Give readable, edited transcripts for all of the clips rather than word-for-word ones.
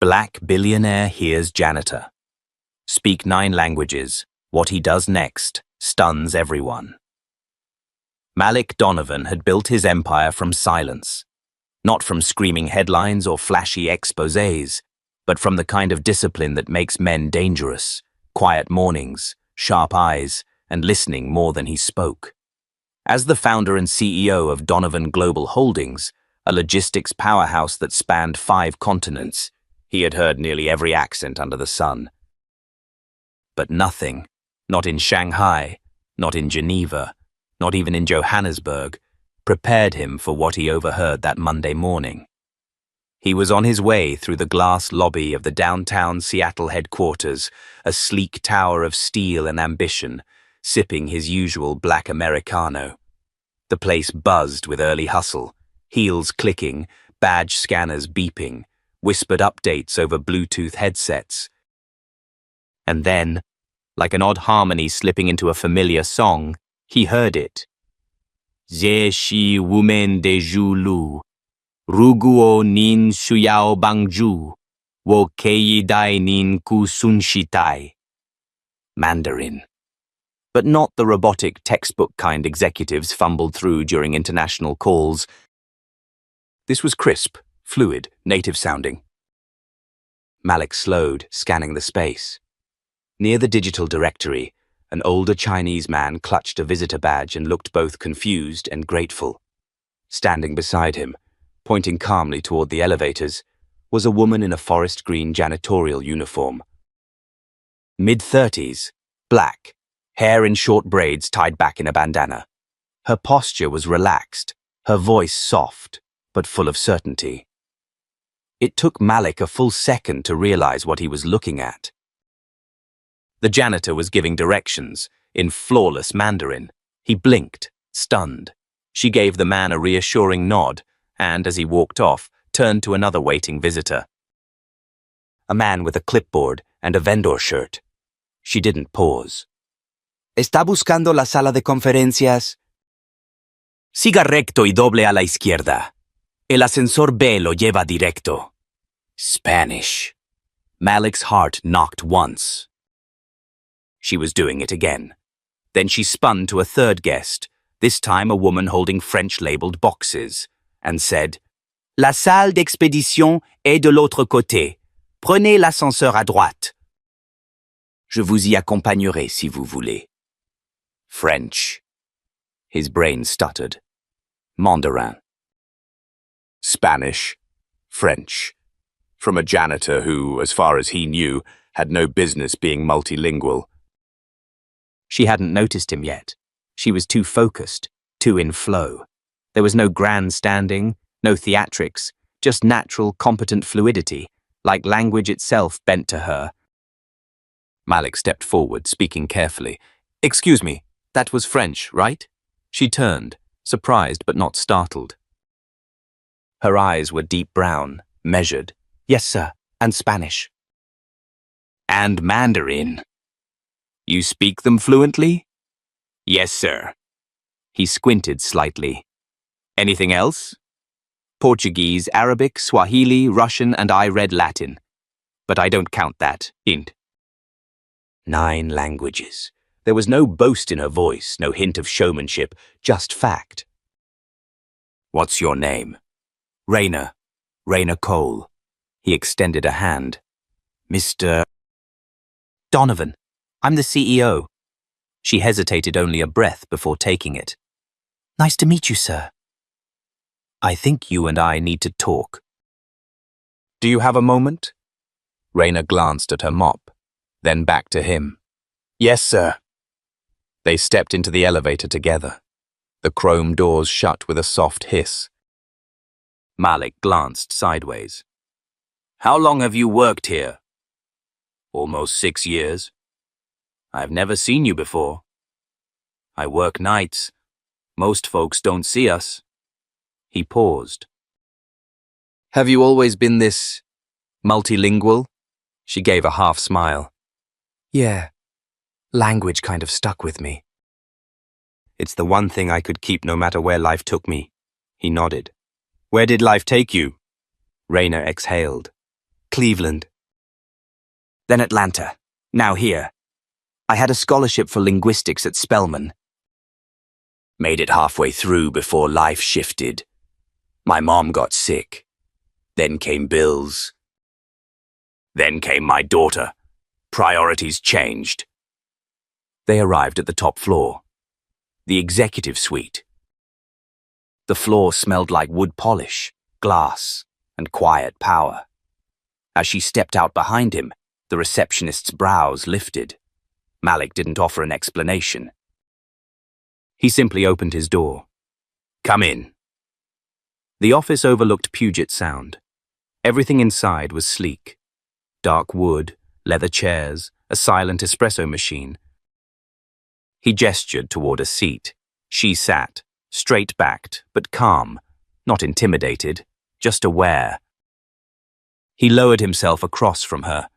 Black billionaire hears janitor. Speak 9 languages. What he does next stuns everyone. Malik Donovan had built his empire from silence. Not from screaming headlines or flashy exposés, but from the kind of discipline that makes men dangerous. Quiet mornings, sharp eyes, and listening more than he spoke. As the founder and CEO of Donovan Global Holdings, a logistics powerhouse that spanned 5 continents, he had heard nearly every accent under the sun. But nothing, not in Shanghai, not in Geneva, not even in Johannesburg, prepared him for what he overheard that Monday morning. He was on his way through the glass lobby of the downtown Seattle headquarters, a sleek tower of steel and ambition, sipping his usual black Americano. The place buzzed with early hustle, heels clicking, badge scanners beeping, whispered updates over Bluetooth headsets. And then, like an odd harmony slipping into a familiar song, he heard it. Ze shi wumen de ju lu, ruguo nin shuyao bangju, wo kei dai nin ku sun shitai. Mandarin. But not the robotic textbook kind executives fumbled through during international calls. This was crisp, fluid, native-sounding. Malik slowed, scanning the space. Near the digital directory, an older Chinese man clutched a visitor badge and looked both confused and grateful. Standing beside him, pointing calmly toward the elevators, was a woman in a forest green janitorial uniform. Mid-30s, black, hair in short braids tied back in a bandana. Her posture was relaxed, her voice soft, but full of certainty. It took Malik a full second to realize what he was looking at. The janitor was giving directions, in flawless Mandarin. He blinked, stunned. She gave the man a reassuring nod, and as he walked off, turned to another waiting visitor. A man with a clipboard and a vendor shirt. She didn't pause. ¿Está buscando la sala de conferencias? Siga recto y doble a la izquierda. El ascensor B lo lleva directo. Spanish. Malik's heart knocked once. She was doing it again. Then she spun to a third guest, this time a woman holding French-labeled boxes, and said, La salle d'expédition est de l'autre côté. Prenez l'ascenseur à droite. Je vous y accompagnerai si vous voulez. French. His brain stuttered. Mandarin. Spanish. French. From a janitor who, as far as he knew, had no business being multilingual. She hadn't noticed him yet. She was too focused, too in flow. There was no grandstanding, no theatrics, just natural, competent fluidity, like language itself bent to her. Malik stepped forward, speaking carefully. Excuse me, that was French, right? She turned, surprised but not startled. Her eyes were deep brown, measured. Yes, sir, and Spanish. And Mandarin. You speak them fluently? Yes, sir. He squinted slightly. Anything else? Portuguese, Arabic, Swahili, Russian, and I read Latin. But I don't count that, int. 9 languages. There was no boast in her voice, no hint of showmanship, just fact. What's your name? Raina Cole. He extended a hand. Mr. Donovan. I'm the CEO. She hesitated only a breath before taking it. Nice to meet you, sir. I think you and I need to talk. Do you have a moment? Raina glanced at her mop, then back to him. Yes, sir. They stepped into the elevator together. The chrome doors shut with a soft hiss. Malik glanced sideways. How long have you worked here? Almost 6 years. I've never seen you before. I work nights. Most folks don't see us. He paused. Have you always been this multilingual? She gave a half smile. Yeah. Language kind of stuck with me. It's the one thing I could keep no matter where life took me. He nodded. Where did life take you? Raina exhaled. Cleveland. Then Atlanta. Now here. I had a scholarship for linguistics at Spelman. Made it halfway through before life shifted. My mom got sick. Then came bills. Then came my daughter. Priorities changed. They arrived at the top floor. The executive suite. The floor smelled like wood polish, glass, and quiet power. As she stepped out behind him, the receptionist's brows lifted. Malik didn't offer an explanation. He simply opened his door. Come in. The office overlooked Puget Sound. Everything inside was sleek. Dark wood, leather chairs, a silent espresso machine. He gestured toward a seat. She sat, straight-backed, but calm, not intimidated, just aware. He lowered himself across from her.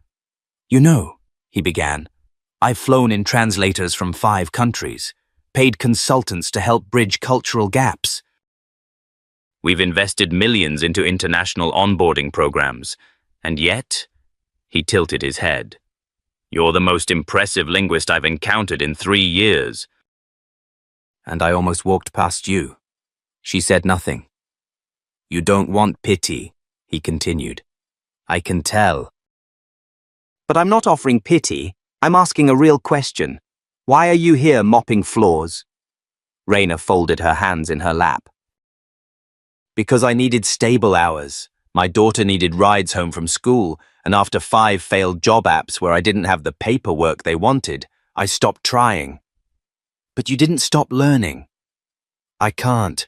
You know, he began, I've flown in translators from 5 countries, paid consultants to help bridge cultural gaps. We've invested millions into international onboarding programs, and yet, he tilted his head. You're the most impressive linguist I've encountered in 3 years. And I almost walked past you. She said nothing. You don't want pity, he continued. I can tell. But I'm not offering pity. I'm asking a real question. Why are you here mopping floors? Raina folded her hands in her lap. Because I needed stable hours. My daughter needed rides home from school, and after 5 failed job apps where I didn't have the paperwork they wanted, I stopped trying. But you didn't stop learning. I can't.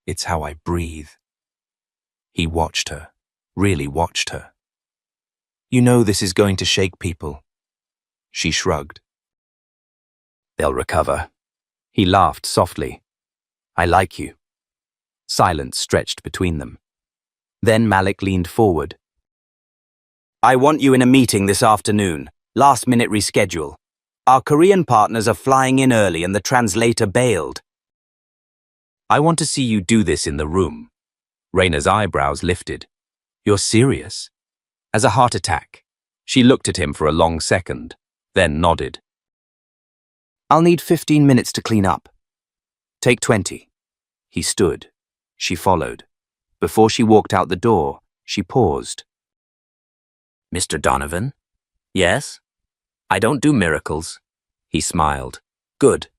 It's how I breathe. He watched her, really watched her. You know this is going to shake people. She shrugged. They'll recover. He laughed softly. I like you. Silence stretched between them. Then Malik leaned forward. I want you in a meeting this afternoon. Last-minute reschedule. Our Korean partners are flying in early and the translator bailed. I want to see you do this in the room. Raina's eyebrows lifted. You're serious? As a heart attack. She looked at him for a long second, then nodded. I'll need 15 minutes to clean up. Take 20. He stood. She followed. Before she walked out the door, she paused. Mr. Donovan? Yes? I don't do miracles. He smiled. Good.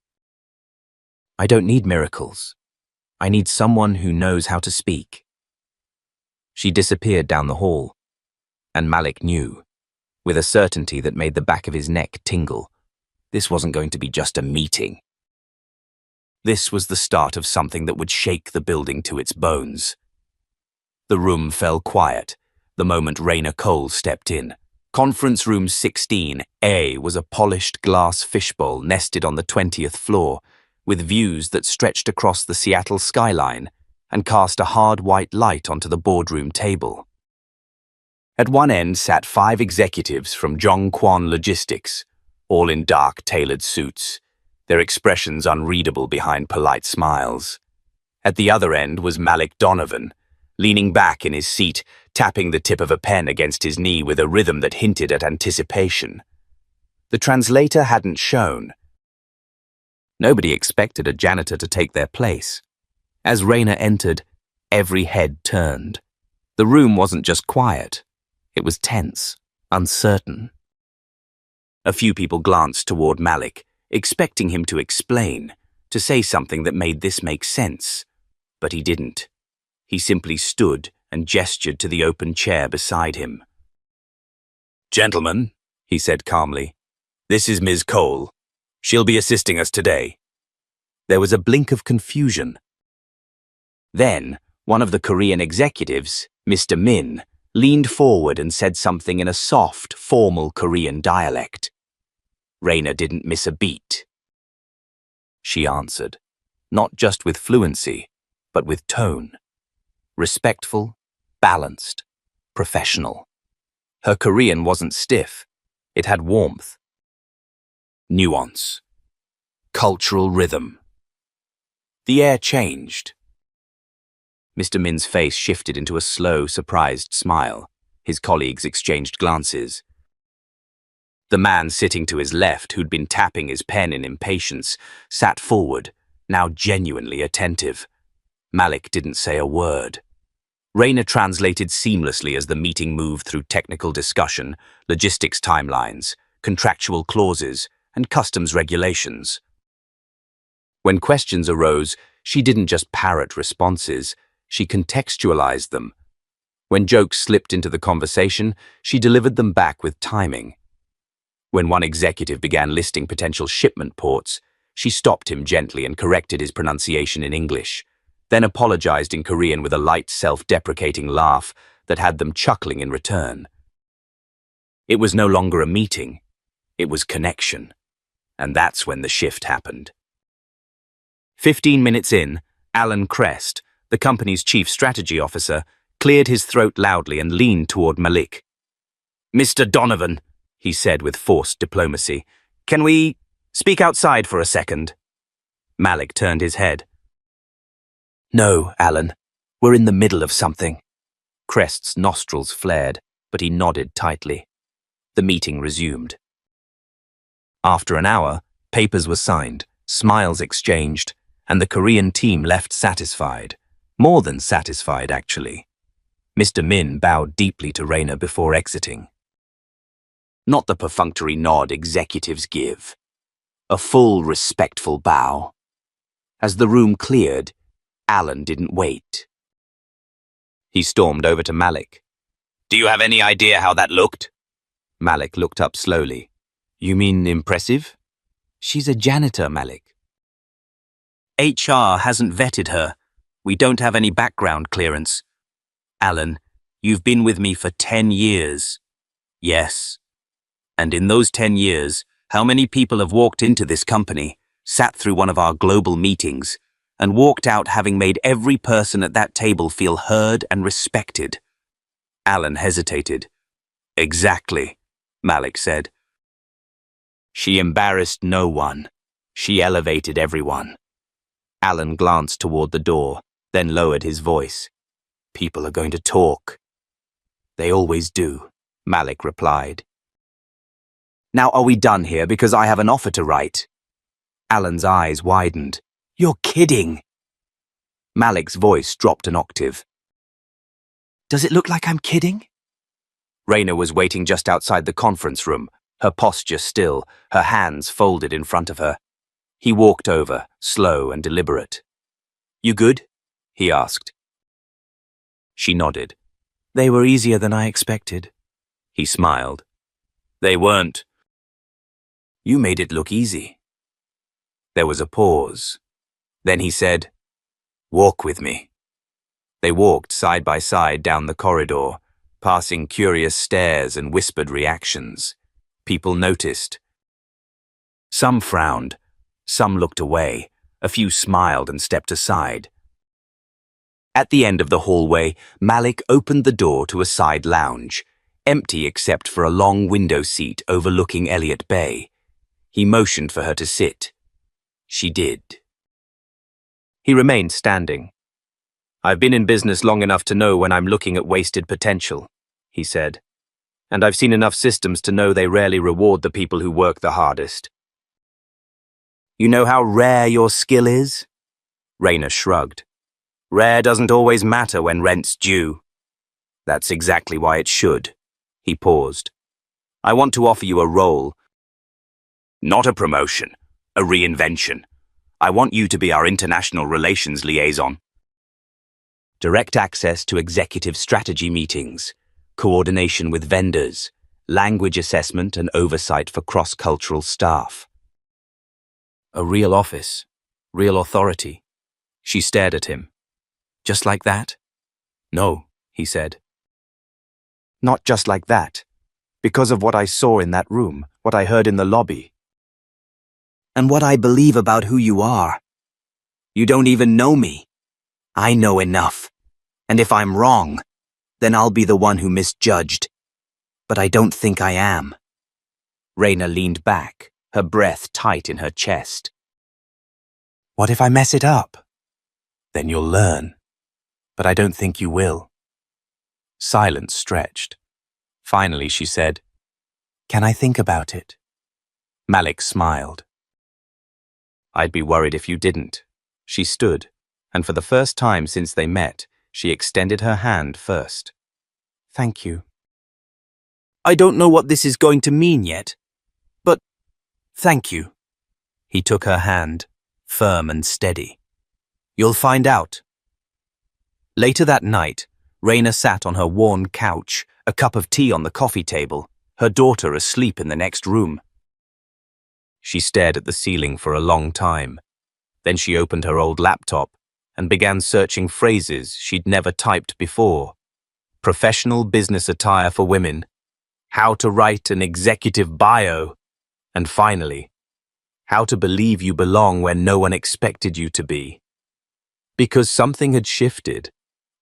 I don't need miracles. I need someone who knows how to speak. She disappeared down the hall, and Malik knew, with a certainty that made the back of his neck tingle, this wasn't going to be just a meeting. This was the start of something that would shake the building to its bones. The room fell quiet the moment Raina Cole stepped in. Conference room 16A was a polished glass fishbowl nested on the 20th floor, with views that stretched across the Seattle skyline and cast a hard white light onto the boardroom table. At one end sat 5 executives from Zhongquan Logistics, all in dark, tailored suits, their expressions unreadable behind polite smiles. At the other end was Malik Donovan, leaning back in his seat, tapping the tip of a pen against his knee with a rhythm that hinted at anticipation. The translator hadn't shown. Nobody expected a janitor to take their place. As Raina entered, every head turned. The room wasn't just quiet. It was tense, uncertain. A few people glanced toward Malik, expecting him to explain, to say something that made this make sense. But he didn't. He simply stood and gestured to the open chair beside him. Gentlemen, he said calmly, this is Ms. Cole. She'll be assisting us today. There was a blink of confusion. Then, one of the Korean executives, Mr. Min, leaned forward and said something in a soft, formal Korean dialect. Raina didn't miss a beat. She answered, not just with fluency, but with tone. Respectful, balanced, professional. Her Korean wasn't stiff. It had warmth. Nuance. Cultural rhythm. The air changed. Mr. Min's face shifted into a slow, surprised smile. His colleagues exchanged glances. The man sitting to his left, who'd been tapping his pen in impatience, sat forward, now genuinely attentive. Malik didn't say a word. Rayner translated seamlessly as the meeting moved through technical discussion, logistics timelines, contractual clauses, and customs regulations. When questions arose, she didn't just parrot responses, she contextualized them. When jokes slipped into the conversation, she delivered them back with timing. When one executive began listing potential shipment ports, she stopped him gently and corrected his pronunciation in English, then apologized in Korean with a light, self-deprecating laugh that had them chuckling in return. It was no longer a meeting, it was connection. And that's when the shift happened. 15 minutes in, Alan Crest, the company's chief strategy officer, cleared his throat loudly and leaned toward Malik. "Mr. Donovan," he said with forced diplomacy, "can we speak outside for a second?" Malik turned his head. "No, Alan. We're in the middle of something." Crest's nostrils flared, but he nodded tightly. The meeting resumed. After an hour, papers were signed, smiles exchanged, and the Korean team left satisfied. More than satisfied, actually. Mr. Min bowed deeply to Rayner before exiting. Not the perfunctory nod executives give. A full, respectful bow. As the room cleared, Alan didn't wait. He stormed over to Malik. "Do you have any idea how that looked?" Malik looked up slowly. "You mean impressive?" "She's a janitor, Malik." "HR hasn't vetted her. We don't have any background clearance." "Alan, you've been with me for 10 years. "Yes. And in those 10 years, how many people have walked into this company, sat through one of our global meetings, and walked out having made every person at that table feel heard and respected?" Alan hesitated. "Exactly," Malik said. "She embarrassed no one. She elevated everyone." Alan glanced toward the door, then lowered his voice. "People are going to talk." "They always do," Malik replied. "Now are we done here because I have an offer to write?" Alan's eyes widened. "You're kidding!" Malik's voice dropped an octave. "Does it look like I'm kidding?" Rayner was waiting just outside the conference room, her posture still, her hands folded in front of her. He walked over, slow and deliberate. "You good?" he asked. She nodded. "They were easier than I expected." He smiled. "They weren't. You made it look easy." There was a pause. Then he said, "Walk with me." They walked side by side down the corridor, passing curious stares and whispered reactions. People noticed. Some frowned, some looked away, a few smiled and stepped aside. At the end of the hallway, Malik opened the door to a side lounge, empty except for a long window seat overlooking Elliott Bay. He motioned for her to sit. She did. He remained standing. "I've been in business long enough to know when I'm looking at wasted potential," he said. "And I've seen enough systems to know they rarely reward the people who work the hardest." "You know how rare your skill is?" Rayner shrugged. "Rare doesn't always matter when rent's due." "That's exactly why it should." He paused. "I want to offer you a role. Not a promotion, a reinvention. I want you to be our international relations liaison. Direct access to executive strategy meetings, coordination with vendors, language assessment and oversight for cross-cultural staff. A real office, real authority. She stared at him. "Just like that?" "No," he said. "Not just like that. Because of what I saw in that room, what I heard in the lobby. And what I believe about who you are. You don't even know me. I know enough. And if I'm wrong, then I'll be the one who misjudged. But I don't think I am." Rayner leaned back, her breath tight in her chest. "What if I mess it up?" "Then you'll learn. But I don't think you will." Silence stretched. Finally, she said, "Can I think about it?" Malik smiled. "I'd be worried if you didn't." She stood, and for the first time since they met, she extended her hand first. "Thank you. I don't know what this is going to mean yet, but thank you." He took her hand, firm and steady. "You'll find out." Later that night, Raina sat on her worn couch, a cup of tea on the coffee table, her daughter asleep in the next room. She stared at the ceiling for a long time. Then she opened her old laptop and began searching phrases she'd never typed before. Professional business attire for women, how to write an executive bio, and finally, how to believe you belong when no one expected you to be. Because something had shifted,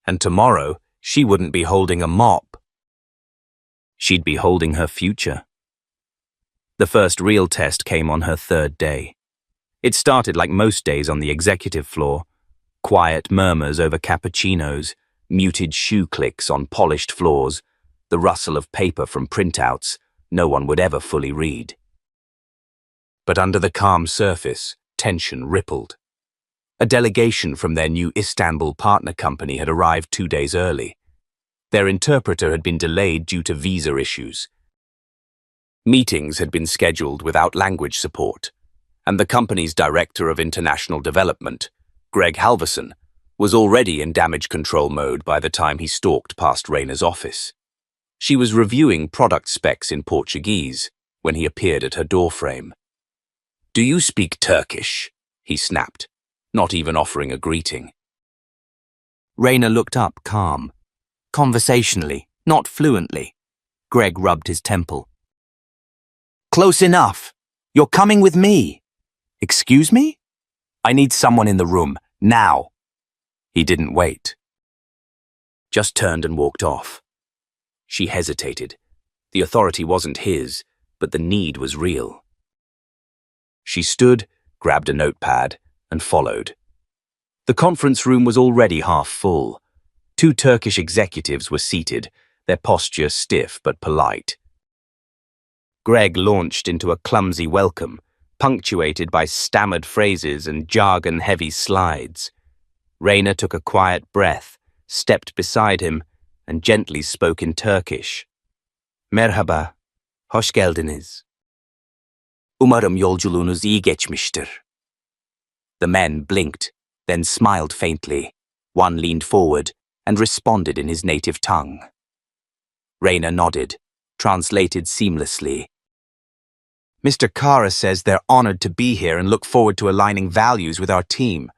and tomorrow she wouldn't be holding a mop. She'd be holding her future. The first real test came on her third day. It started like most days on the executive floor. Quiet murmurs over cappuccinos, muted shoe clicks on polished floors, the rustle of paper from printouts no one would ever fully read. But under the calm surface, tension rippled. A delegation from their new Istanbul partner company had arrived 2 days early. Their interpreter had been delayed due to visa issues. Meetings had been scheduled without language support, and the company's director of international development, Greg Halverson, was already in damage control mode by the time he stalked past Raina's office. She was reviewing product specs in Portuguese when he appeared at her doorframe. "Do you speak Turkish?" he snapped, not even offering a greeting. Raina looked up calm. Conversationally, not fluently. Greg rubbed his temple. "Close enough. You're coming with me." "Excuse me? I need someone in the room, now." He didn't wait. Just turned and walked off. She hesitated. The authority wasn't his, but the need was real. She stood, grabbed a notepad, and followed. The conference room was already half full. 2 Turkish executives were seated, their posture stiff but polite. Greg launched into a clumsy welcome, punctuated by stammered phrases and jargon-heavy slides. Raina took a quiet breath, stepped beside him, and gently spoke in Turkish. "Merhaba, hoş geldiniz. Umarım yolculuğunuz iyi geçmiştir." The men blinked, then smiled faintly. One leaned forward and responded in his native tongue. Raina nodded, translated seamlessly. "Mr. Kara says they're honored to be here and look forward to aligning values with our team."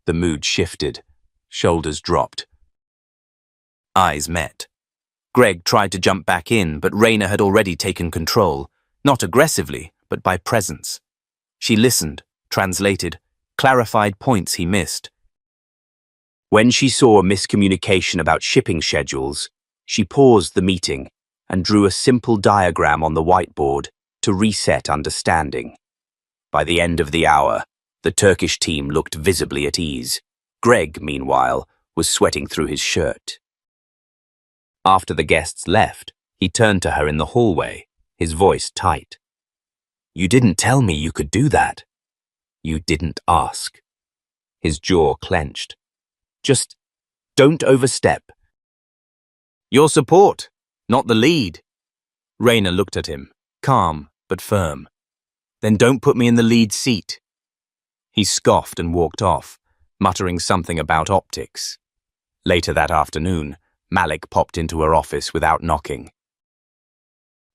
The mood shifted. Shoulders dropped. Eyes met. Greg tried to jump back in, but Raina had already taken control, not aggressively, but by presence. She listened, translated, clarified points he missed. When she saw a miscommunication about shipping schedules, she paused the meeting and drew a simple diagram on the whiteboard to reset understanding. By the end of the hour, the Turkish team looked visibly at ease. Greg, meanwhile, was sweating through his shirt. After the guests left, he turned to her in the hallway, his voice tight. "You didn't tell me you could do that." "You didn't ask." His jaw clenched. "Just don't overstep." "Your support, not the lead." Raina looked at him, calm but firm. "Then don't put me in the lead seat." He scoffed and walked off, muttering something about optics. Later that afternoon, Malik popped into her office without knocking.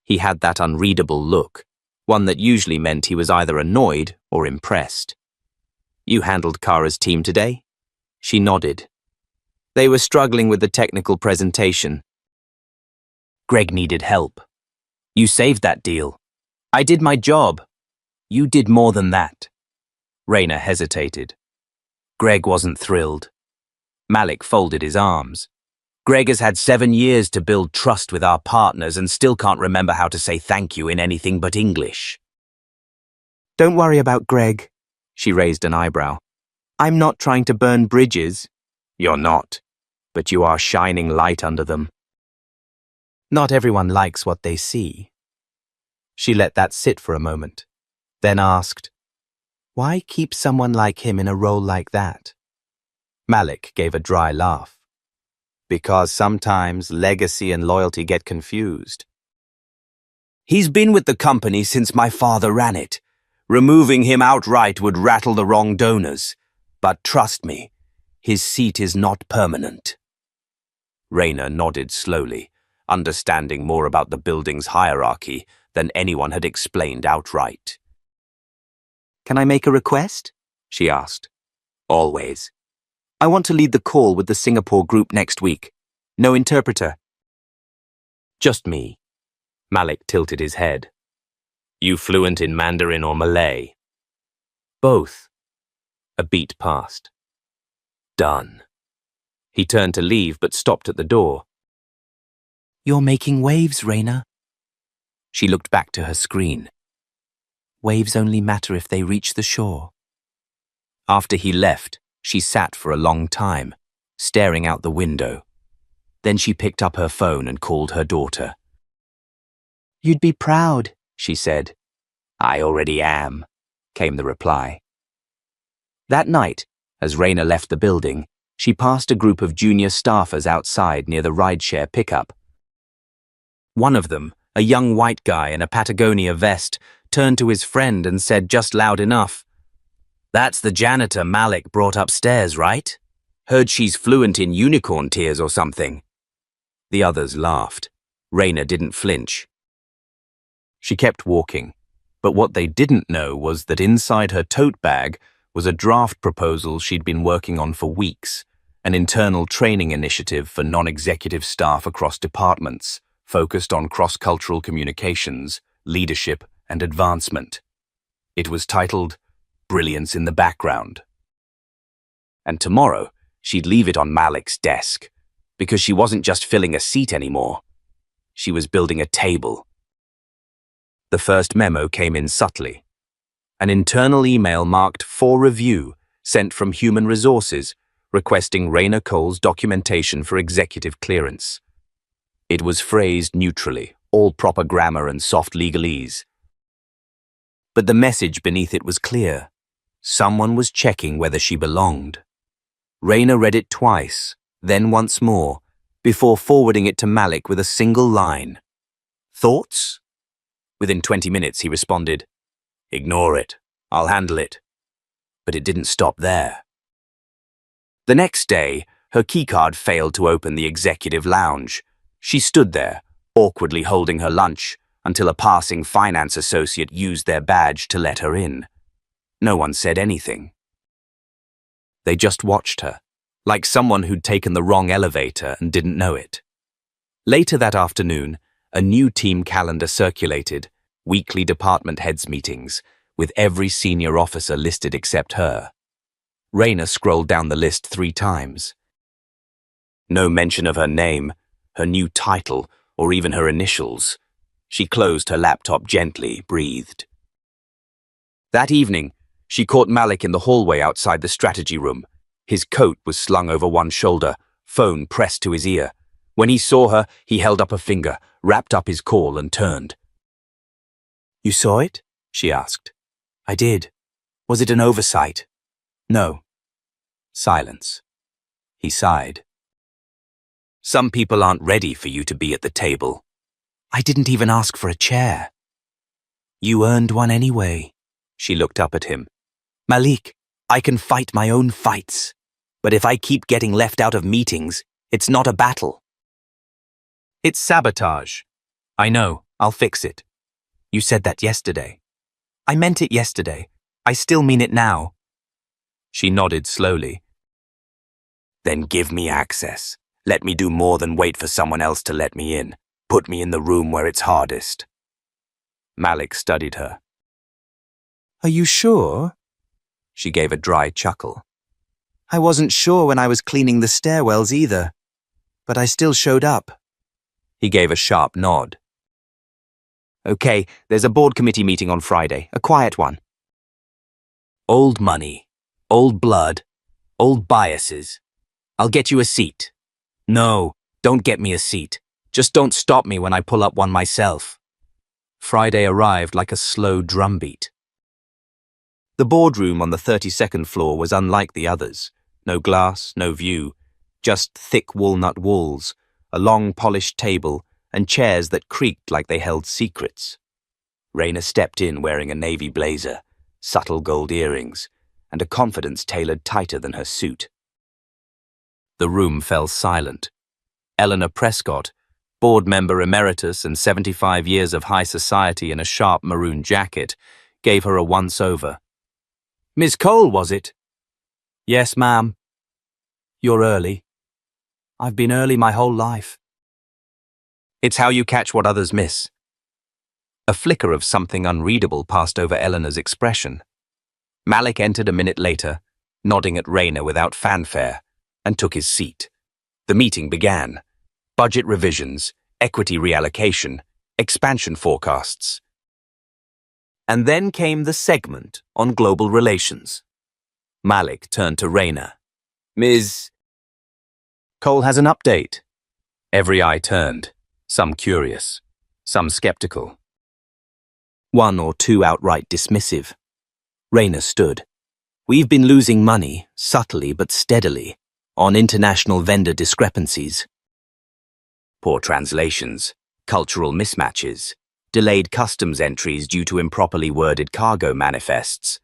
He had that unreadable look, one that usually meant he was either annoyed or impressed. "You handled Kara's team today?" She nodded. "They were struggling with the technical presentation. Greg needed help. You saved that deal." "I did my job." "You did more than that." Raina hesitated. Greg wasn't thrilled. Malik folded his arms. "Greg has had 7 years to build trust with our partners and still can't remember how to say thank you in anything but English." "Don't worry about Greg." She raised an eyebrow. "I'm not trying to burn bridges." "You're not, but you are shining light under them." Not everyone likes what they see. She let that sit for a moment, then asked, "Why keep someone like him in a role like that?" Malik gave a dry laugh. "Because sometimes legacy and loyalty get confused. He's been with the company since my father ran it. Removing him outright would rattle the wrong donors. But trust me, his seat is not permanent." Rayner nodded slowly, understanding more about the building's hierarchy than anyone had explained outright. "Can I make a request?" she asked. "Always. I want to lead the call with the Singapore group next week. No interpreter." "Just me." Malik tilted his head. "You fluent in Mandarin or Malay?" "Both." A beat passed. "Done." He turned to leave but stopped at the door. "You're making waves, Rayner." She looked back to her screen. "Waves only matter if they reach the shore." After he left, she sat for a long time, staring out the window. Then she picked up her phone and called her daughter. "You'd be proud," she said. "I already am," came the reply. That night, as Rayner left the building, she passed a group of junior staffers outside near the rideshare pickup. One of them, a young white guy in a Patagonia vest, turned to his friend and said just loud enough, "That's the janitor Malik brought upstairs, right? Heard she's fluent in unicorn tears or something." The others laughed. Rayner didn't flinch. She kept walking, but what they didn't know was that inside her tote bag was a draft proposal she'd been working on for weeks, an internal training initiative for non-executive staff across departments, focused on cross-cultural communications, leadership, and advancement. It was titled Brilliance in the Background. And tomorrow, she'd leave it on Malik's desk, because she wasn't just filling a seat anymore. She was building a table. The first memo came in subtly. An internal email marked "For Review" sent from Human Resources, requesting Rayner Cole's documentation for executive clearance. It was phrased neutrally, all proper grammar and soft legalese. But the message beneath it was clear. Someone was checking whether she belonged. Rayner read it twice, then once more, before forwarding it to Malik with a single line. "Thoughts?" Within 20 minutes, he responded, "Ignore it. I'll handle it." But it didn't stop there. The next day, her keycard failed to open the executive lounge. She stood there, awkwardly holding her lunch, until a passing finance associate used their badge to let her in. No one said anything. They just watched her, like someone who'd taken the wrong elevator and didn't know it. Later that afternoon, a new team calendar circulated, weekly department heads meetings, with every senior officer listed except her. Rayner scrolled down the list 3 times. No mention of her name, her new title, or even her initials. She closed her laptop gently, breathed. That evening, she caught Malik in the hallway outside the strategy room. His coat was slung over one shoulder, phone pressed to his ear. When he saw her, he held up a finger, wrapped up his call, and turned. "You saw it?" she asked. "I did. Was it an oversight?" "No." Silence. He sighed. "Some people aren't ready for you to be at the table." "I didn't even ask for a chair." "You earned one anyway." She looked up at him. "Malik, I can fight my own fights. But if I keep getting left out of meetings, it's not a battle." "It's sabotage." "I know. I'll fix it." "You said that yesterday." "I meant it yesterday. I still mean it now." She nodded slowly. "Then give me access. Let me do more than wait for someone else to let me in. Put me in the room where it's hardest." Malik studied her. "Are you sure?" She gave a dry chuckle. "I wasn't sure when I was cleaning the stairwells either. But I still showed up." He gave a sharp nod. "Okay, there's a board committee meeting on Friday, a quiet one." "Old money, old blood, old biases. I'll get you a seat." "No, don't get me a seat. Just don't stop me when I pull up one myself. Friday arrived like a slow drumbeat. The boardroom on the 32nd floor was unlike the others. No glass, no view, just thick walnut walls, a long polished table, and chairs that creaked like they held secrets. Raina stepped in wearing a navy blazer, subtle gold earrings, and a confidence tailored tighter than her suit. The room fell silent. Eleanor Prescott, board member emeritus and 75 years of high society in a sharp maroon jacket, gave her a once-over. "Miss Cole, was it?" "Yes, ma'am." "You're early." "I've been early my whole life." It's how you catch what others miss. A flicker of something unreadable passed over Eleanor's expression. Malik entered a minute later, nodding at Raina without fanfare, and took his seat. The meeting began. Budget revisions, equity reallocation, expansion forecasts. And then came the segment on global relations. Malik turned to Raina. "Ms. Cole has an update." Every eye turned, some curious, some skeptical. One or two outright dismissive. Raina stood. "We've been losing money, subtly but steadily, on international vendor discrepancies. Poor translations, cultural mismatches, delayed customs entries due to improperly worded cargo manifests.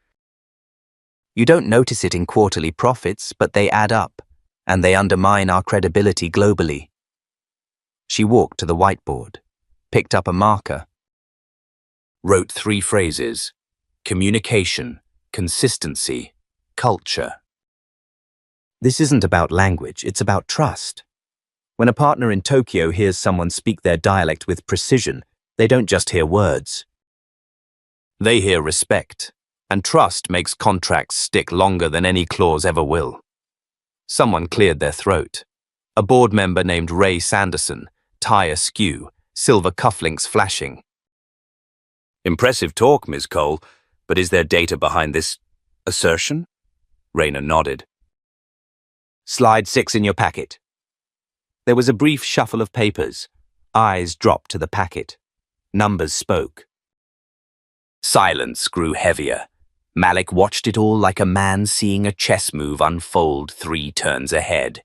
You don't notice it in quarterly profits, but they add up, and they undermine our credibility globally." She walked to the whiteboard, picked up a marker, wrote 3 phrases: communication, consistency, culture. This isn't about language, it's about trust. When a partner in Tokyo hears someone speak their dialect with precision, they don't just hear words. They hear respect, and trust makes contracts stick longer than any clause ever will. Someone cleared their throat. A board member named Ray Sanderson, tie askew, silver cufflinks flashing. "Impressive talk, Ms. Cole, but is there data behind this assertion?" Raina nodded. "Slide 6 in your packet." There was a brief shuffle of papers. Eyes dropped to the packet. Numbers spoke. Silence grew heavier. Malik watched it all like a man seeing a chess move unfold 3 turns ahead.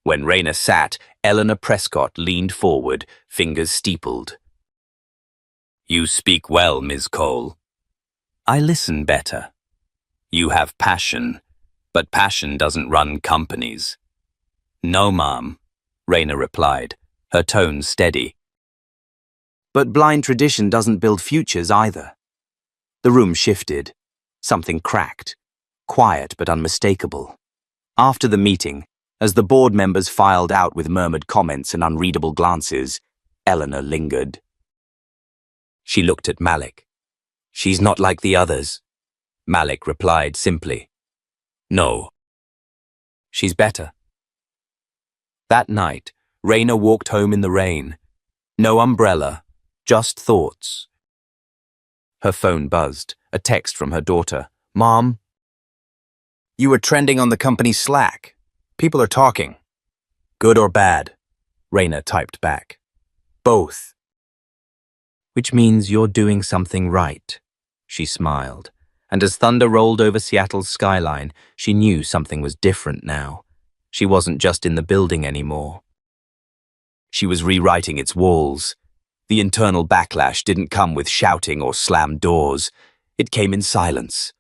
When Raina sat, Eleanor Prescott leaned forward, fingers steepled. "You speak well, Ms. Cole." "I listen better." "You have passion, but passion doesn't run companies." "No, ma'am," Raina replied, her tone steady. "But blind tradition doesn't build futures either." The room shifted. Something cracked, quiet but unmistakable. After the meeting, as the board members filed out with murmured comments and unreadable glances, Eleanor lingered. She looked at Malik. "She's not like the others." Malik replied simply, "No." "She's better." That night, Raina walked home in the rain. No umbrella, just thoughts. Her phone buzzed, a text from her daughter. "Mom, you were trending on the company's Slack. People are talking." "Good or bad?" Raina typed back. "Both." "Which means you're doing something right," she smiled. And as thunder rolled over Seattle's skyline, she knew something was different now. She wasn't just in the building anymore. She was rewriting its walls. The internal backlash didn't come with shouting or slammed doors. It came in silence.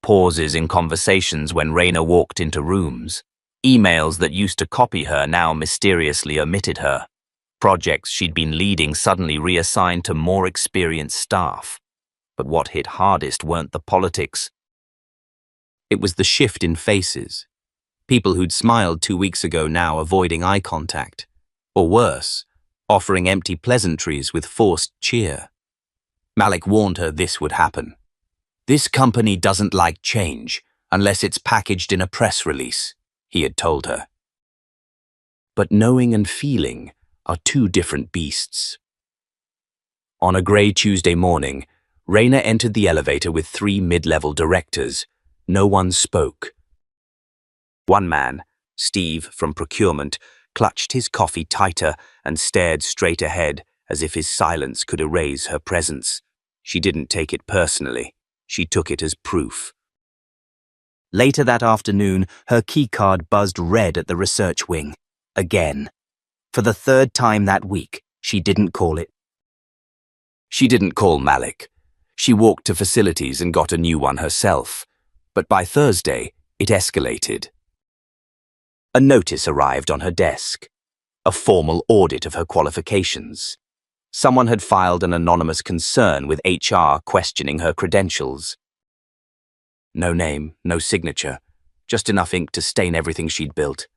Pauses in conversations when Raina walked into rooms. Emails that used to copy her now mysteriously omitted her. Projects she'd been leading suddenly reassigned to more experienced staff. But what hit hardest weren't the politics. It was the shift in faces. People who'd smiled 2 weeks ago now avoiding eye contact. Or worse, offering empty pleasantries with forced cheer. Malik warned her this would happen. "This company doesn't like change unless it's packaged in a press release," he had told her. But knowing and feeling are 2 different beasts. On a grey Tuesday morning, Raina entered the elevator with 3 mid-level directors. No one spoke. One man, Steve from procurement, clutched his coffee tighter and stared straight ahead as if his silence could erase her presence. She didn't take it personally. She took it as proof. Later that afternoon, her keycard buzzed red at the research wing. Again. For the third time that week, she didn't call it. She didn't call Malik. She walked to facilities and got a new one herself. But by Thursday, it escalated. A notice arrived on her desk. A formal audit of her qualifications. Someone had filed an anonymous concern with HR questioning her credentials. No name, no signature, just enough ink to stain everything she'd built.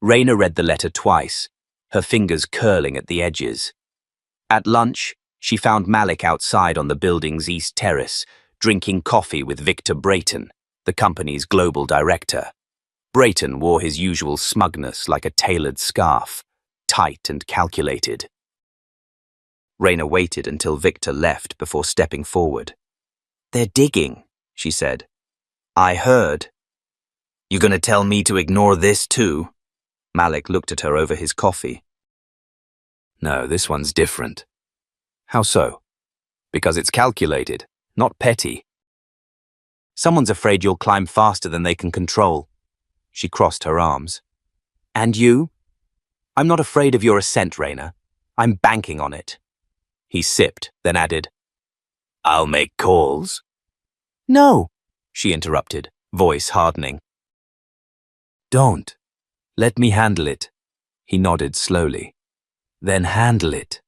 Raina read the letter twice, her fingers curling at the edges. At lunch, she found Malik outside on the building's east terrace, drinking coffee with Victor Brayton, the company's global director. Brayton wore his usual smugness like a tailored scarf, tight and calculated. Raina waited until Victor left before stepping forward. "They're digging," she said. "I heard." "You gonna tell me to ignore this too?" Malik looked at her over his coffee. "No, this one's different." "How so?" "Because it's calculated, not petty. Someone's afraid you'll climb faster than they can control." She crossed her arms. "And you?" "I'm not afraid of your ascent, Raina. I'm banking on it." He sipped, then added, "I'll make calls." "No," she interrupted, voice hardening. "Don't. Let me handle it." He nodded slowly. "Then handle it."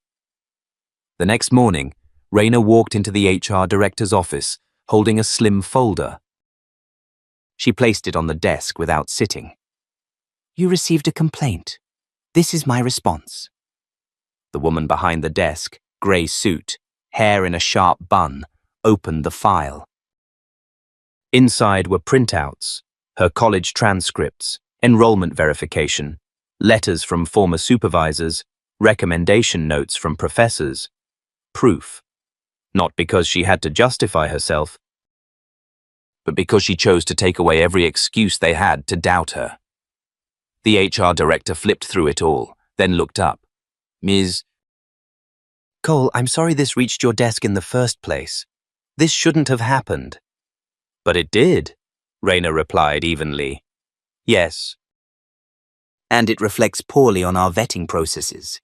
The next morning, Raina walked into the HR director's office, holding a slim folder. She placed it on the desk without sitting. "You received a complaint. This is my response." The woman behind the desk, grey suit, hair in a sharp bun, opened the file. Inside were printouts, her college transcripts, enrollment verification, letters from former supervisors, recommendation notes from professors. Proof. Not because she had to justify herself, but because she chose to take away every excuse they had to doubt her. The HR director flipped through it all, then looked up. "Ms. Cole, I'm sorry this reached your desk in the first place. This shouldn't have happened." "But it did," Raina replied evenly. "Yes." "And it reflects poorly on our vetting processes."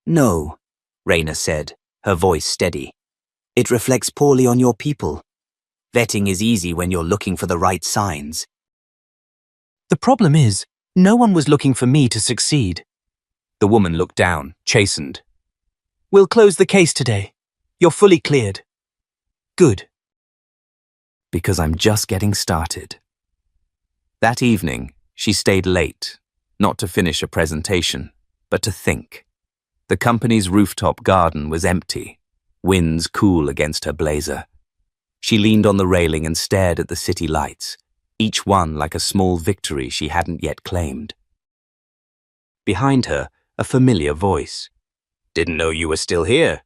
"No," Raina said, her voice steady. "It reflects poorly on your people. Vetting is easy when you're looking for the right signs." "The problem is, no one was looking for me to succeed." The woman looked down, chastened. "We'll close the case today. You're fully cleared." "Good." "Because I'm just getting started." That evening, she stayed late, not to finish a presentation, but to think. The company's rooftop garden was empty, winds cool against her blazer. She leaned on the railing and stared at the city lights, each one like a small victory she hadn't yet claimed. Behind her, a familiar voice. "Didn't know you were still here."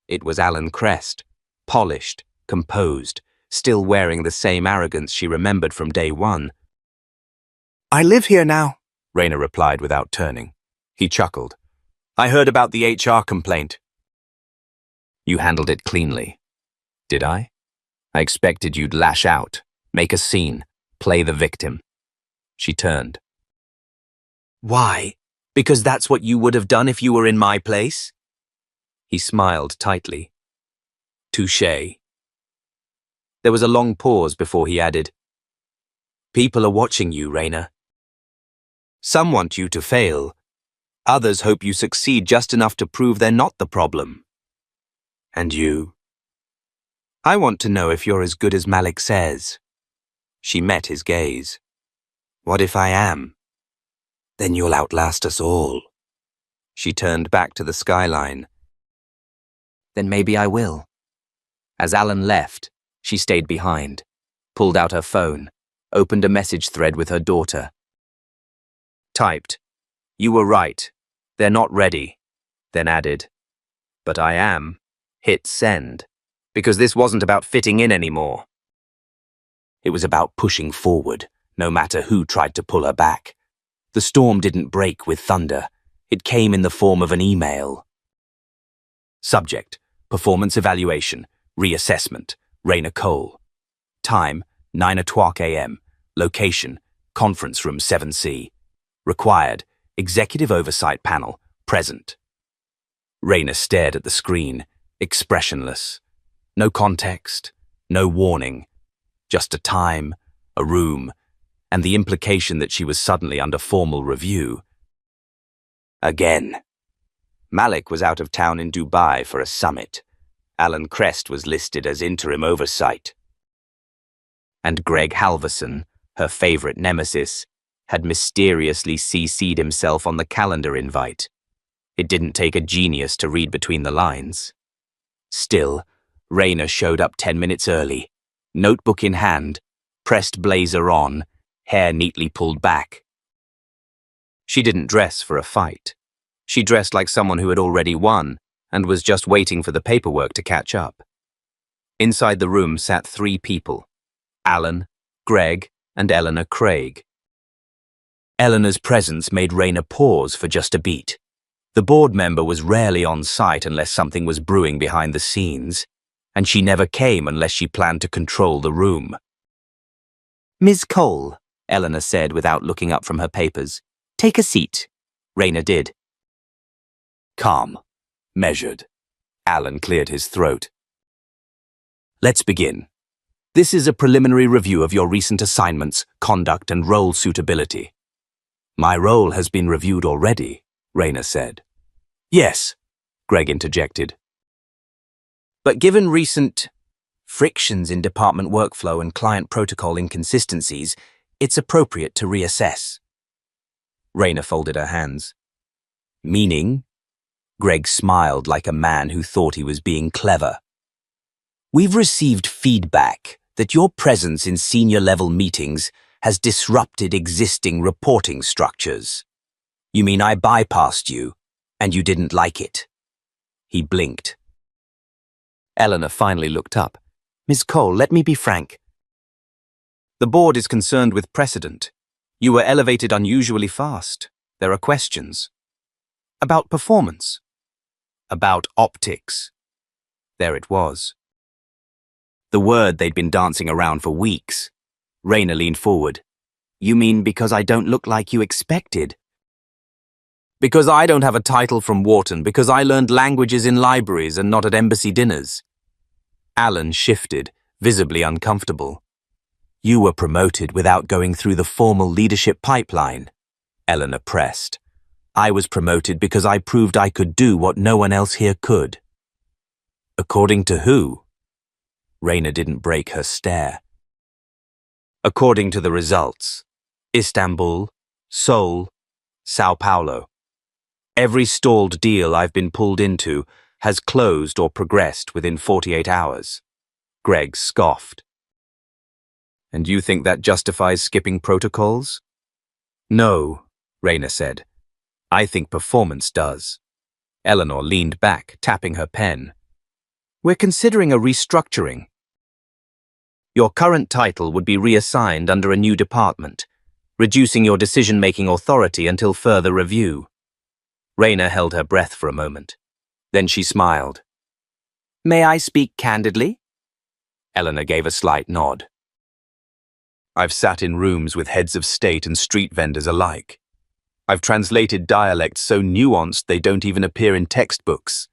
It was Alan Crest, polished, composed, still wearing the same arrogance she remembered from day one. "I live here now," Raina replied without turning. He chuckled. "I heard about the HR complaint." "You handled it cleanly." "Did I? I expected you'd lash out, make a scene, play the victim." She turned. "Why? Because that's what you would have done if you were in my place?" He smiled tightly. "Touché." There was a long pause before he added, "People are watching you, Raina. Some want you to fail. Others hope you succeed just enough to prove they're not the problem. And you? I want to know if you're as good as Malik says." She met his gaze. "What if I am? Then you'll outlast us all." She turned back to the skyline. "Then maybe I will." As Alan left, she stayed behind, pulled out her phone, opened a message thread with her daughter. Typed, "You were right. They're not ready." Then added, "But I am." Hit send. Because this wasn't about fitting in anymore. It was about pushing forward, no matter who tried to pull her back. The storm didn't break with thunder. It came in the form of an email. Subject: Performance Evaluation, Reassessment, Raina Cole. Time: 9:00 a.m. Location: Conference Room 7C. Required: Executive Oversight Panel, present. Raina stared at the screen, expressionless. No context, no warning. Just a time, a room, and the implication that she was suddenly under formal review. Again. Malik was out of town in Dubai for a summit. Alan Crest was listed as interim oversight. And Greg Halverson, her favorite nemesis, had mysteriously CC'd himself on the calendar invite. It didn't take a genius to read between the lines. Still, Raina showed up 10 minutes early, notebook in hand, pressed blazer on, hair neatly pulled back. She didn't dress for a fight. She dressed like someone who had already won and was just waiting for the paperwork to catch up. Inside the room sat 3 people: Alan, Greg, and Eleanor Craig. Eleanor's presence made Raina pause for just a beat. The board member was rarely on site unless something was brewing behind the scenes, and she never came unless she planned to control the room. "Ms. Cole," Eleanor said without looking up from her papers. "Take a seat." Raina did. Calm, measured. Alan cleared his throat. "Let's begin. This is a preliminary review of your recent assignments, conduct, and role suitability." "My role has been reviewed already," Raina said. "Yes," Greg interjected. "But given recent frictions in department workflow and client protocol inconsistencies, it's appropriate to reassess." Raina folded her hands. "Meaning?" Greg smiled like a man who thought he was being clever. "We've received feedback that your presence in senior-level meetings has disrupted existing reporting structures. You mean I bypassed you, and you didn't like it?" He blinked. Eleanor finally looked up. "Ms. Cole, let me be frank. The board is concerned with precedent. You were elevated unusually fast. There are questions. About performance. About optics." There it was. The word they'd been dancing around for weeks. Raina leaned forward. "You mean because I don't look like you expected?" "Because I don't have a title from Wharton, because I learned languages in libraries and not at embassy dinners." Alan shifted, visibly uncomfortable. "You were promoted without going through the formal leadership pipeline," Eleanor pressed. "I was promoted because I proved I could do what no one else here could." "According to who?" Raina didn't break her stare. "According to the results. Istanbul, Seoul, Sao Paulo. Every stalled deal I've been pulled into has closed or progressed within 48 hours. Greg scoffed. "And you think that justifies skipping protocols?" "No," Raina said. "I think performance does." Eleanor leaned back, tapping her pen. "We're considering a restructuring. Your current title would be reassigned under a new department, reducing your decision-making authority until further review." Raina held her breath for a moment. Then she smiled. "May I speak candidly?" Eleanor gave a slight nod. "I've sat in rooms with heads of state and street vendors alike. I've translated dialects so nuanced they don't even appear in textbooks.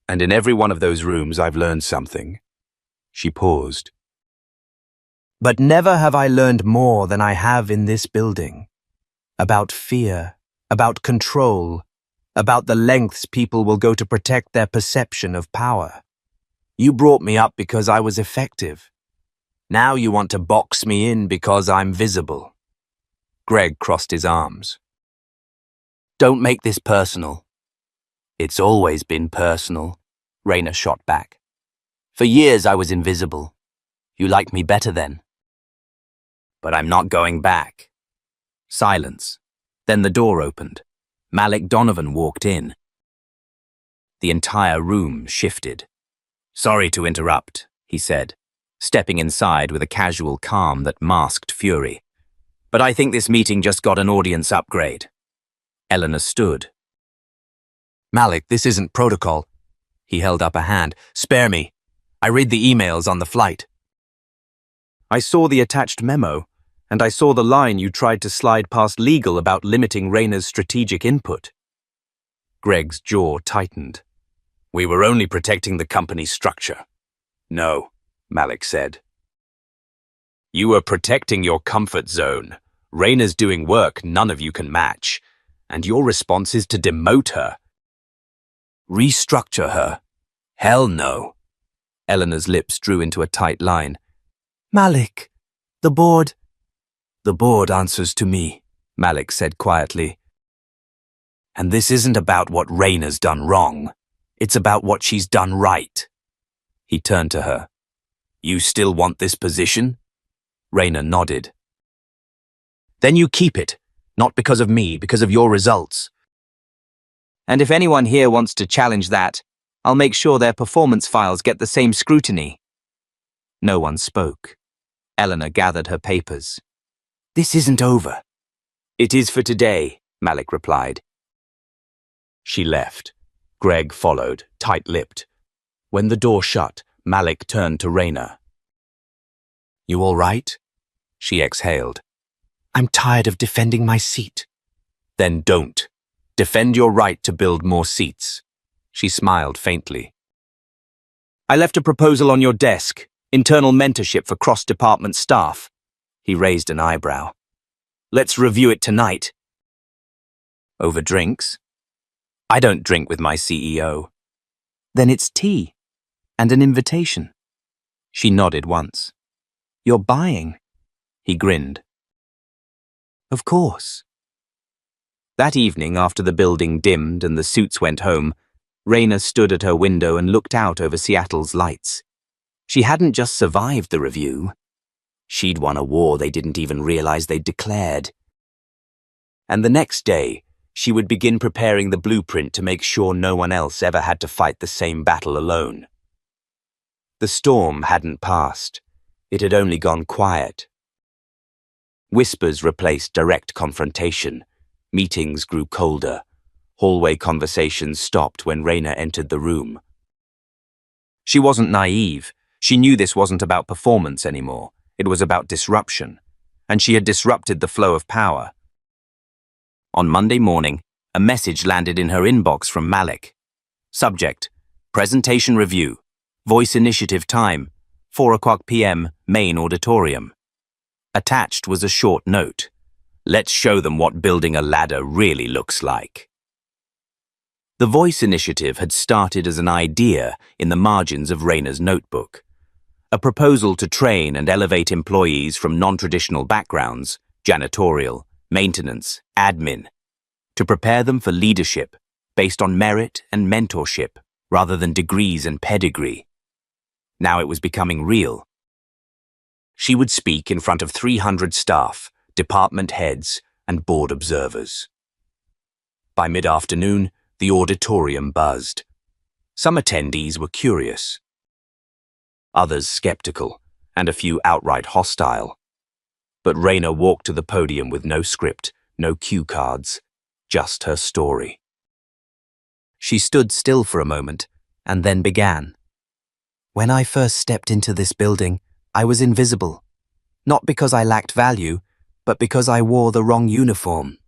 And in every one of those rooms I've learned something." She paused. "But never have I learned more than I have in this building. About fear, about control, about the lengths people will go to protect their perception of power. You brought me up because I was effective. Now you want to box me in because I'm visible." Greg crossed his arms. "Don't make this personal." "It's always been personal," Raina shot back. "For years I was invisible. You liked me better then." "But I'm not going back." Silence. Then the door opened. Malik Donovan walked in. The entire room shifted. "Sorry to interrupt," he said, stepping inside with a casual calm that masked fury. but I think this meeting just got an audience upgrade. Eleanor stood. Malik, this isn't protocol. He held up a hand. Spare me. I read the emails on the flight. I saw the attached memo, and I saw the line you tried to slide past legal about limiting Rayna's strategic input. Greg's jaw tightened. We were only protecting the company's structure. No, Malik said. You were protecting your comfort zone. Rayna's doing work none of you can match, and your response is to demote her. Restructure her? Hell no. Eleanor's lips drew into a tight line. Malik, the board... The board answers to me, Malik said quietly. And this isn't about what Rayna's done wrong. It's about what she's done right. He turned to her. You still want this position? Rayna nodded. Then you keep it, not because of me, because of your results. And if anyone here wants to challenge that, I'll make sure their performance files get the same scrutiny. No one spoke. Eleanor gathered her papers. This isn't over. It is for today, Malik replied. She left. Greg followed, tight-lipped. When the door shut, Malik turned to Rayna. You all right? She exhaled. I'm tired of defending my seat. Then don't. Defend your right to build more seats. She smiled faintly. I left a proposal on your desk. Internal mentorship for cross-department staff. He raised an eyebrow. Let's review it tonight. Over drinks? I don't drink with my CEO. Then it's tea. And an invitation. She nodded once. You're buying. He grinned. Of course. That evening, after the building dimmed and the suits went home, Rayna stood at her window and looked out over Seattle's lights. She hadn't just survived the review. She'd won a war they didn't even realize they'd declared. And the next day, she would begin preparing the blueprint to make sure no one else ever had to fight the same battle alone. The storm hadn't passed. It had only gone quiet. Whispers replaced direct confrontation. Meetings grew colder. Hallway conversations stopped when Rayna entered the room. She wasn't naive. She knew this wasn't about performance anymore. It was about disruption, and she had disrupted the flow of power. On Monday morning, a message landed in her inbox from Malik. Subject: Presentation Review. Voice Initiative Time, 4:00 p.m., Main Auditorium. Attached was a short note. Let's show them what building a ladder really looks like. The Voice Initiative had started as an idea in the margins of Rayna's notebook. A proposal to train and elevate employees from non-traditional backgrounds, janitorial, maintenance, admin, to prepare them for leadership based on merit and mentorship rather than degrees and pedigree. Now it was becoming real. She would speak in front of 300 staff, department heads, and board observers. By mid-afternoon, the auditorium buzzed. Some attendees were curious. Others skeptical, and a few outright hostile. But Rayna walked to the podium with no script, no cue cards, just her story. She stood still for a moment, and then began. When I first stepped into this building, I was invisible. Not because I lacked value, but because I wore the wrong uniform.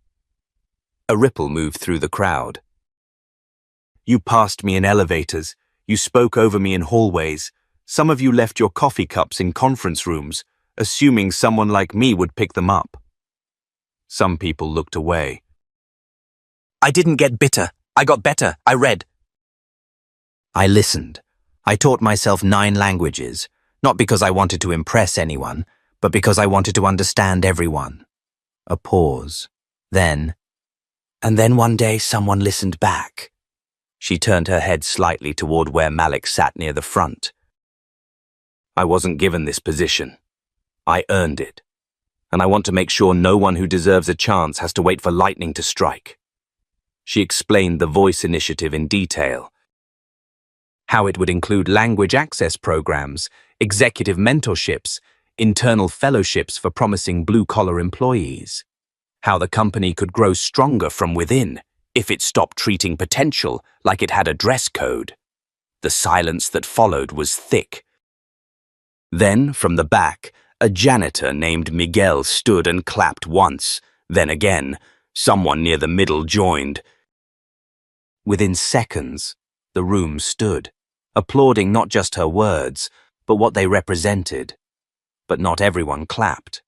A ripple moved through the crowd. You passed me in elevators. You spoke over me in hallways. Some of you left your coffee cups in conference rooms, assuming someone like me would pick them up. Some people looked away. I didn't get bitter. I got better. I read. I listened. I taught myself 9 languages, not because I wanted to impress anyone, but because I wanted to understand everyone. A pause. And then one day someone listened back. She turned her head slightly toward where Malik sat near the front. I wasn't given this position. I earned it. And I want to make sure no one who deserves a chance has to wait for lightning to strike. She explained the Voice Initiative in detail. How it would include language access programs, executive mentorships, internal fellowships for promising blue-collar employees, how the company could grow stronger from within if it stopped treating potential like it had a dress code. The silence that followed was thick. Then, from the back, a janitor named Miguel stood and clapped once, then again. Someone near the middle joined. Within seconds, the room stood, applauding not just her words, but what they represented. But not everyone clapped.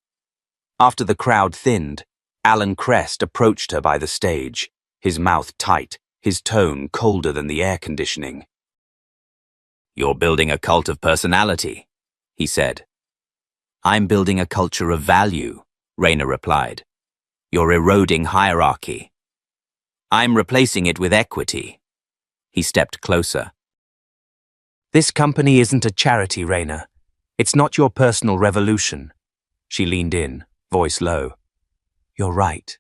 After the crowd thinned, Alan Crest approached her by the stage, his mouth tight, his tone colder than the air conditioning. "You're building a cult of personality," he said. "I'm building a culture of value," Raina replied. "You're eroding hierarchy." "I'm replacing it with equity." He stepped closer. "This company isn't a charity, Raina. It's not your personal revolution." She leaned in, voice low. "You're right."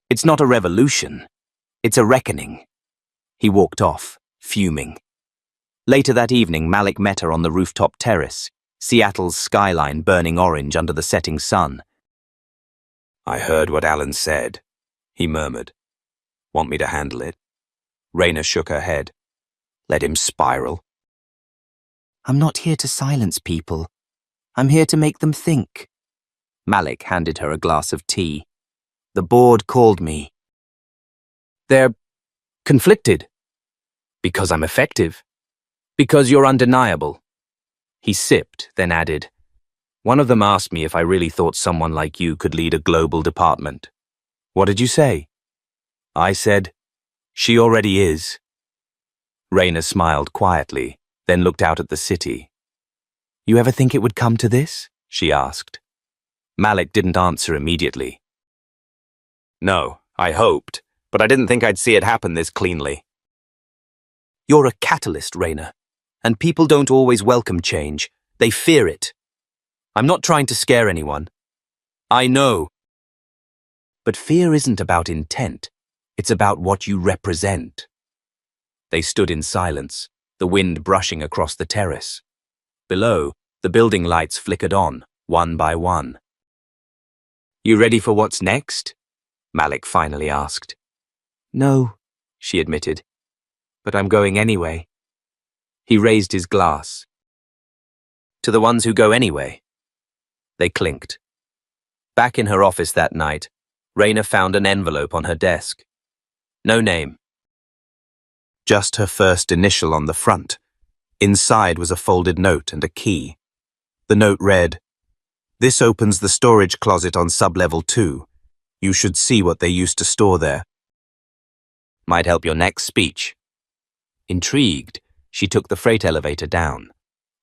"It's not a revolution. It's a reckoning." He walked off, fuming. Later that evening, Malik met her on the rooftop terrace, Seattle's skyline burning orange under the setting sun. "I heard what Alan said," he murmured. "Want me to handle it?" Raina shook her head. "Let him spiral." "I'm not here to silence people. I'm here to make them think." Malik handed her a glass of tea. "The board called me." "They're conflicted." "Because I'm effective. Because you're undeniable." He sipped, then added, "One of them asked me if I really thought someone like you could lead a global department." "What did you say?" "I said, she already is." Raina smiled quietly, then looked out at the city. "You ever think it would come to this?" she asked. Malik didn't answer immediately. "No, I hoped, but I didn't think I'd see it happen this cleanly." "You're a catalyst, Raina, and people don't always welcome change. They fear it. I'm not trying to scare anyone. I know. But fear isn't about intent. It's about what you represent." They stood in silence, the wind brushing across the terrace. Below, the building lights flickered on, one by one. "You ready for what's next?" Malik finally asked. "No," she admitted, "but I'm going anyway." He raised his glass. "To the ones who go anyway." They clinked. Back in her office that night, Raina found an envelope on her desk. No name. Just her first initial on the front. Inside was a folded note and a key. The note read, "This opens the storage closet on sublevel 2. You should see what they used to store there. Might help your next speech." Intrigued, she took the freight elevator down.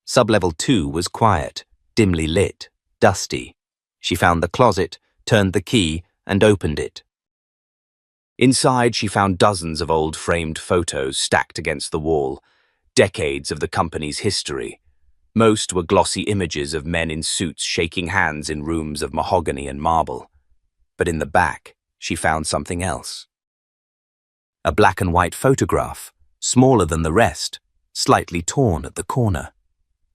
Sublevel 2 was quiet, dimly lit, dusty. She found the closet, turned the key, and opened it. Inside, she found dozens of old framed photos stacked against the wall, decades of the company's history. Most were glossy images of men in suits shaking hands in rooms of mahogany and marble. But in the back, she found something else. A black and white photograph, smaller than the rest, slightly torn at the corner.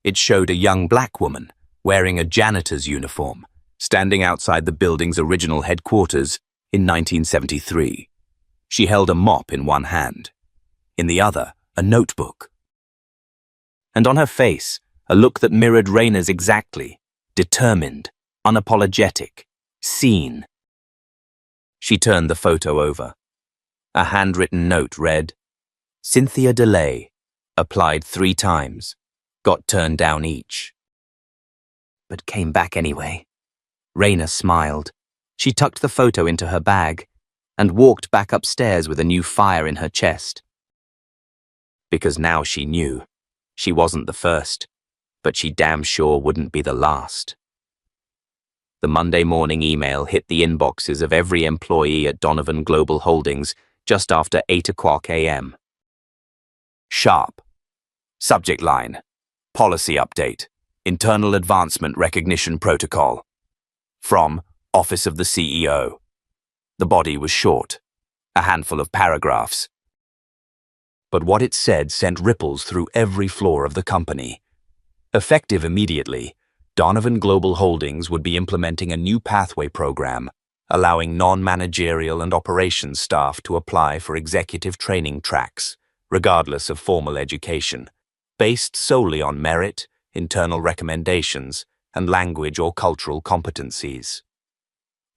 It showed a young black woman, wearing a janitor's uniform, standing outside the building's original headquarters in 1973. She held a mop in one hand, in the other, a notebook. And on her face, a look that mirrored Raina's exactly, determined, unapologetic, seen. She turned the photo over. A handwritten note read, "Cynthia DeLay, applied 3 times, got turned down each." But came back anyway. Raina smiled. She tucked the photo into her bag and walked back upstairs with a new fire in her chest. Because now she knew. She wasn't the first, but she damn sure wouldn't be the last. The Monday morning email hit the inboxes of every employee at Donovan Global Holdings just after 8 o'clock a.m. Sharp. Subject line, policy update, internal advancement recognition protocol. From Office of the CEO. The body was short, a handful of paragraphs. But what it said sent ripples through every floor of the company. Effective immediately, Donovan Global Holdings would be implementing a new pathway program, allowing non-managerial and operations staff to apply for executive training tracks, regardless of formal education, based solely on merit, internal recommendations, and language or cultural competencies.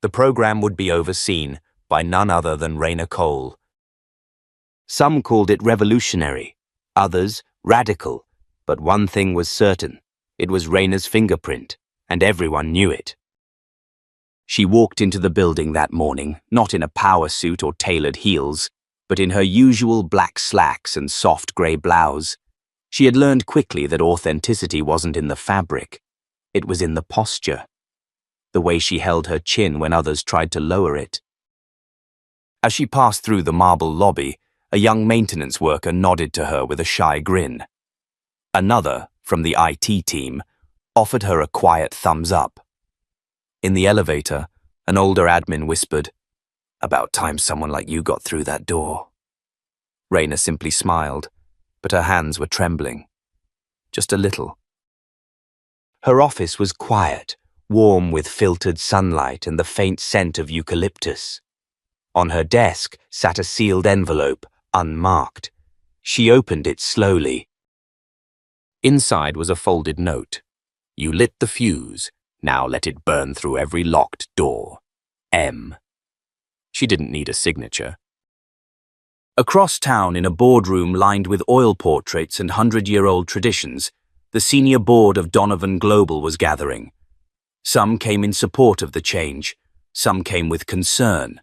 The program would be overseen by none other than Raina Cole. Some called it revolutionary, others radical, but one thing was certain. It was Raina's fingerprint, and everyone knew it. She walked into the building that morning, not in a power suit or tailored heels, but in her usual black slacks and soft grey blouse. She had learned quickly that authenticity wasn't in the fabric. It was in the posture. The way she held her chin when others tried to lower it. As she passed through the marble lobby, a young maintenance worker nodded to her with a shy grin. Another, from the IT team, offered her a quiet thumbs up. In the elevator, an older admin whispered, "About time someone like you got through that door." Raina simply smiled, but her hands were trembling. Just a little. Her office was quiet, warm with filtered sunlight and the faint scent of eucalyptus. On her desk sat a sealed envelope, unmarked. She opened it slowly. Inside was a folded note. "You lit the fuse. Now let it burn through every locked door. M." She didn't need a signature. Across town, in a boardroom lined with oil portraits and 100-year-old traditions, the senior board of Donovan Global was gathering. Some came in support of the change. Some came with concern.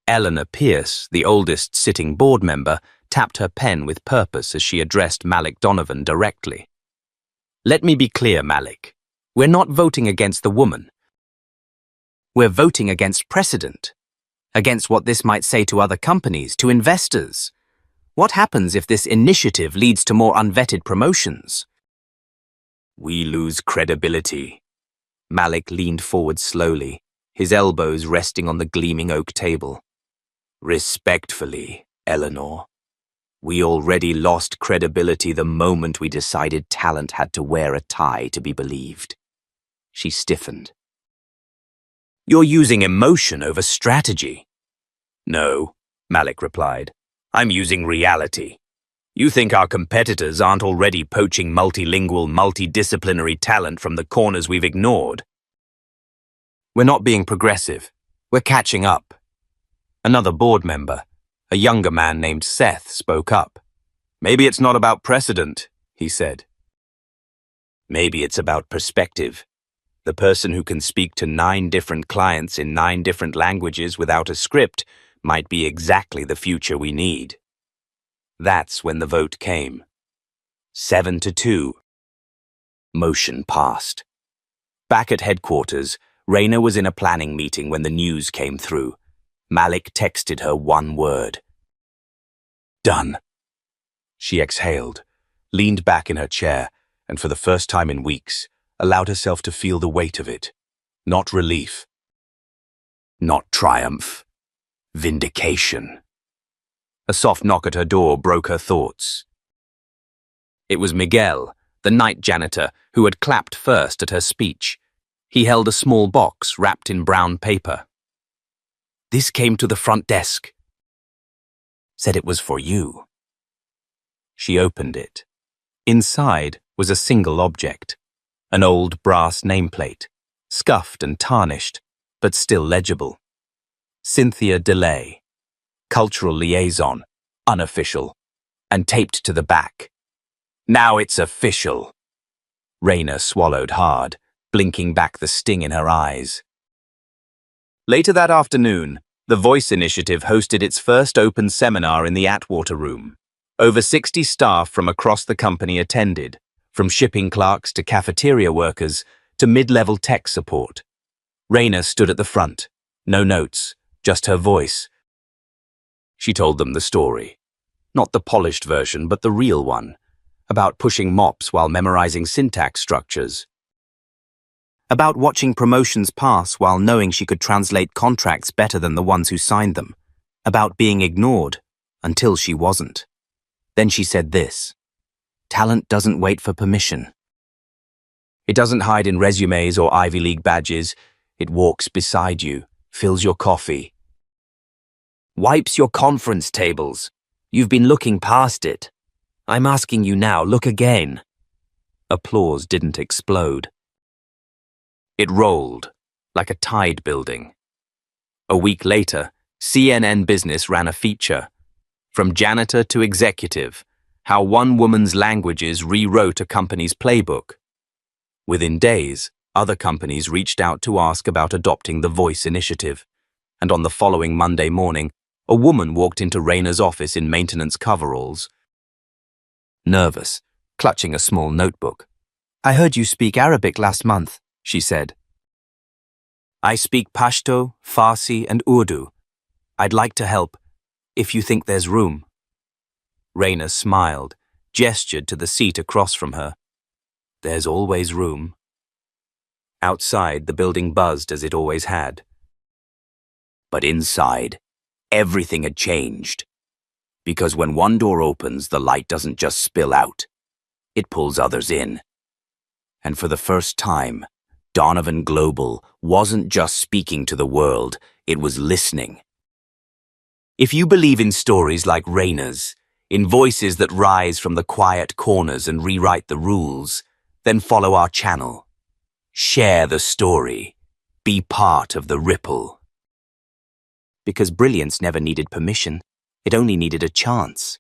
Eleanor Pierce, the oldest sitting board member, tapped her pen with purpose as she addressed Malik Donovan directly. "Let me be clear, Malik. We're not voting against the woman. We're voting against precedent, against what this might say to other companies, to investors. What happens if this initiative leads to more unvetted promotions?" "We lose credibility." Malik leaned forward slowly, his elbows resting on the gleaming oak table. "Respectfully, Eleanor. We already lost credibility the moment we decided talent had to wear a tie to be believed." She stiffened. "You're using emotion over strategy." "No," Malik replied. "I'm using reality. You think our competitors aren't already poaching multilingual, multidisciplinary talent from the corners we've ignored? We're not being progressive. We're catching up." Another board member, a younger man named Seth, spoke up. "Maybe it's not about precedent," he said. "Maybe it's about perspective. The person who can speak to 9 different clients in 9 different languages without a script might be exactly the future we need." That's when the vote came. 7-2. Motion passed. Back at headquarters, Raina was in a planning meeting when the news came through. Malik texted her one word. "Done." She exhaled, leaned back in her chair, and for the first time in weeks, allowed herself to feel the weight of it. Not relief. Not triumph. Vindication. A soft knock at her door broke her thoughts. It was Miguel, the night janitor, who had clapped first at her speech. He held a small box wrapped in brown paper. "This came to the front desk. Said it was for you." She opened it. Inside was a single object, an old brass nameplate, scuffed and tarnished, but still legible. Cynthia DeLay, Cultural Liaison, unofficial, and taped to the back. "Now it's official." Raina swallowed hard, blinking back the sting in her eyes. Later that afternoon, the Voice Initiative hosted its first open seminar in the Atwater Room. Over 60 staff from across the company attended, from shipping clerks to cafeteria workers to mid-level tech support. Raina stood at the front, no notes, just her voice. She told them the story. Not the polished version, but the real one, about pushing mops while memorizing syntax structures. About watching promotions pass while knowing she could translate contracts better than the ones who signed them. About being ignored, until she wasn't. Then she said this: "Talent doesn't wait for permission." It doesn't hide in resumes or Ivy League badges. It walks beside you, fills your coffee. Wipes your conference tables. You've been looking past it. I'm asking you now, look again. Applause didn't explode. It rolled, like a tide building. A week later, CNN Business ran a feature, From Janitor to Executive, How One Woman's Languages Rewrote a Company's Playbook. Within days, other companies reached out to ask about adopting the Voice initiative, and on the following Monday morning, a woman walked into Rayna's office in maintenance coveralls, nervous, clutching a small notebook. I heard you speak Arabic last month, she said. I speak Pashto, Farsi, and Urdu. I'd like to help, if you think there's room. Rayna smiled, gestured to the seat across from her. There's always room. Outside, the building buzzed as it always had. But inside, everything had changed. Because when one door opens, the light doesn't just spill out. It pulls others in. And for the first time, Donovan Global wasn't just speaking to the world, it was listening. If you believe in stories like Rayna's, in voices that rise from the quiet corners and rewrite the rules, then follow our channel. Share the story. Be part of the ripple. Because brilliance never needed permission, it only needed a chance.